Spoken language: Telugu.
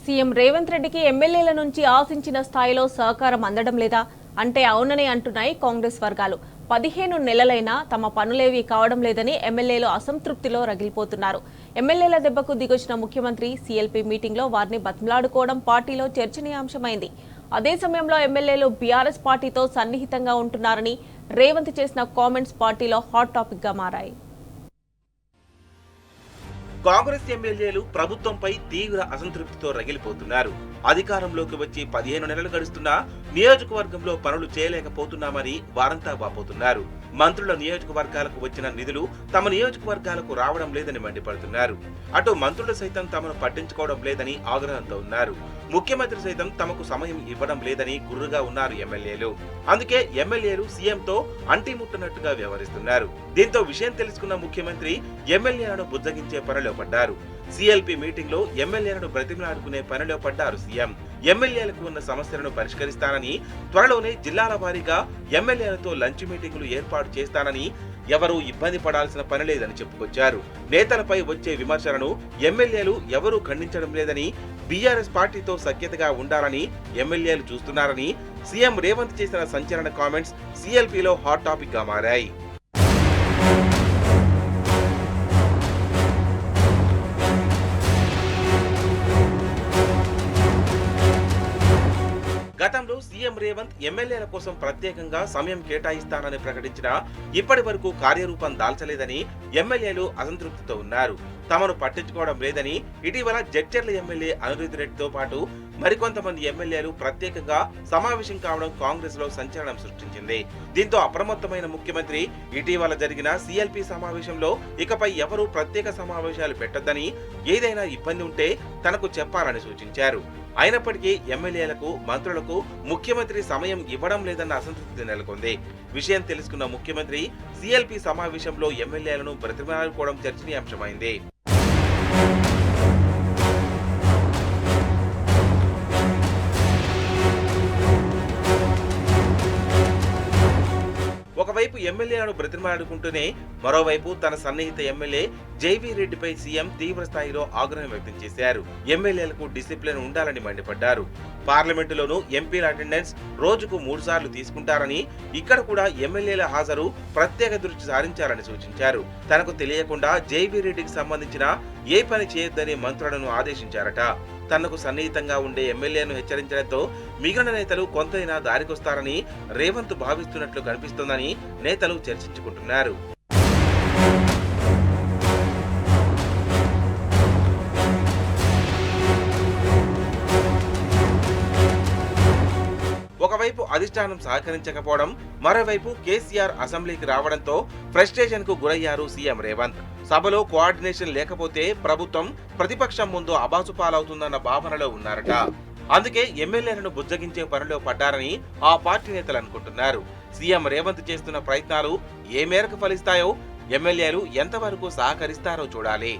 సీఎం రేవంత్ రెడ్డికి ఎమ్మెల్యేల నుంచి ఆశించిన స్థాయిలో సహకారం అందడం లేదా అంటే అవునని అంటున్నాయి కాంగ్రెస్ వర్గాలు. 15 నెలలైనా తమ పనులేవి కావడం లేదని ఎమ్మెల్యేలు అసంతృప్తిలో రగిలిపోతున్నారు. ఎమ్మెల్యేల దెబ్బకు దిగొచ్చిన ముఖ్యమంత్రి సీఎల్పీ మీటింగ్లో వారిని బతిమలాడుకోవడం పార్టీలో చర్చనీయాంశమైంది. అదే సమయంలో ఎమ్మెల్యేలు బీఆర్ఎస్ పార్టీతో సన్నిహితంగా ఉంటున్నారని రేవంత్ చేసిన కామెంట్స్ పార్టీలో హాట్ టాపిక్ గా మారాయి. కాంగ్రెస్ ఎమ్మెల్యేలు ప్రభుత్వంపై తీవ్ర అసంతృప్తితో రగిలిపోతున్నారు. అధికారంలోకి వచ్చి 15 నెలలు గడుస్తున్నా నియోజకవర్గంలో పనులు చేయలేకపోతున్నామని వారంతా వాపోతున్నారు. మంత్రుల నియోజకవర్గాలకు వచ్చిన నిధులు తమ నియోజకవర్గాలకు రావడం లేదని మండిపడుతున్నారు. అటు మంత్రులు సైతం తమను పట్టించుకోవడం లేదని ఆగ్రహంతో ఉన్నారు. ముఖ్యమంత్రి సైతం తమకు సమయం ఇవ్వడం లేదని గుర్రుగా ఉన్నారు ఎమ్మెల్యేలు. అందుకే ఎమ్మెల్యేలు సీఎంతో అంటిముట్టనట్టుగా వ్యవహరిస్తున్నారు. దీంతో విషయం తెలుసుకున్న ముఖ్యమంత్రి ఎమ్మెల్యేలను బుజ్జగించే పనిలో పడ్డారు. సీఎల్పీ మీటింగ్ లో ఎమ్మెల్యేలను బ్రతిమలాడుకునే పనిలో పడ్డారు సీఎం. ఎమ్మెల్యేలకు ఉన్న సమస్యలను పరిష్కరిస్తానని, త్వరలోనే జిల్లాల వారీగా ఎమ్మెల్యేలతో లంచ్ మీటింగులు ఏర్పాటు చేస్తానని, ఎవరూ ఇబ్బంది పడాల్సిన పని లేదని చెప్పుకొచ్చారు. నేతలపై వచ్చే విమర్శలను ఎమ్మెల్యేలు ఎవరూ ఖండించడం లేదని, బీఆర్ఎస్ పార్టీతో సఖ్యతగా ఉండాలని ఎమ్మెల్యేలు చూస్తున్నారని సీఎం రేవంత్ చేసిన సంచలన కామెంట్స్ సీఎల్పీలో హాట్ టాపిక్ గా మారాయి. గతంలో సీఎం రేవంత్ ఎమ్మెల్యేల కోసం ప్రత్యేకంగా సమయం కేటాయిస్తానని ప్రకటించినా ఇప్పటి వరకు కార్యరూపం దాల్చలేదని ఎమ్మెల్యేలు అసంతృప్తితో ఉన్నారు. తమను పట్టించుకోవడం లేదని ఇటీవల జడ్చర్ల ఎమ్మెల్యే అనిరుద్ రెడ్డితో పాటు మరికొంతమంది ఎమ్మెల్యేలు ప్రత్యేకంగా సమావేశం కావడం కాంగ్రెస్ లో సంచలనం సృష్టించింది. దీంతో అప్రమత్తమైన ముఖ్యమంత్రి ఇటీవల జరిగిన సీఎల్పీ సమావేశంలో ఇకపై ఎవరూ ప్రత్యేక సమావేశాలు పెట్టొద్దని, ఏదైనా ఇబ్బంది ఉంటే తనకు చెప్పాలని సూచించారు. అయినప్పటికీ ఎమ్మెల్యేలకు, మంత్రులకు ముఖ్యమంత్రి సమయం ఇవ్వడం లేదన్న అసంతృప్తి నెలకొంది. విషయం తెలుసుకున్న ముఖ్యమంత్రి సీఎల్పీ సమావేశంలో ఎమ్మెల్యేలను బ్రతిమలాడుకోవడం చర్చనీయాంశమైంది. ఒకవైపు ఎమ్మెల్యేలను బ్రతిమలాడుకుంటూనే మరోవైపు తన సన్నిహిత ఎమ్మెల్యే జైవీ రెడ్డిపై సీఎం తీవ్ర స్థాయిలో ఆగ్రహం వ్యక్తం చేశారు. ఎమ్మెల్యేలకు డిసిప్లిన్ ఉండాలని మండిపడ్డారు. పార్లమెంటులోనూ ఎంపీల అటెండెన్స్ రోజుకు 3 సార్లు తీసుకుంటారని, ఇక్కడ కూడా ఎమ్మెల్యేల హాజరు ప్రత్యేక దృష్టి సారించాలని సూచించారు. తనకు తెలియకుండా జైవీ రెడ్డికి సంబంధించిన ఏ పని చేయొద్దని మంత్రులను ఆదేశించారట. తనకు సన్నిహితంగా ఉండే ఎమ్మెల్యేను హెచ్చరించడంతో మిగిలిన నేతలు కొంతైనా దారికొస్తారని రేవంత్ భావిస్తున్నట్లు కనిపిస్తోందని నేతలు చర్చించుకుంటున్నారు. ఒకవైపు అధిష్టానం సహకరించకపోవడం, మరోవైపు కేసీఆర్ అసెంబ్లీకి రావడంతో ఫ్రస్ట్రేషన్ కు గురయ్యారు సీఎం రేవంత్. సభలో కోఆర్డినేషన్ లేకపోతే ప్రభుత్వం ప్రతిపక్షం ముందు అబాసుపాలవుతుందన్న భావనలో ఉన్నారట. అందుకే ఎమ్మెల్యేలను బుజ్జగించే పనిలో పడ్డారని ఆ పార్టీ నేతలు అనుకుంటున్నారు. సీఎం రేవంత్ చేస్తున్న ప్రయత్నాలు ఏ మేరకు ఫలిస్తాయో, ఎమ్మెల్యేలు ఎంతవరకు సహకరిస్తారో చూడాలి.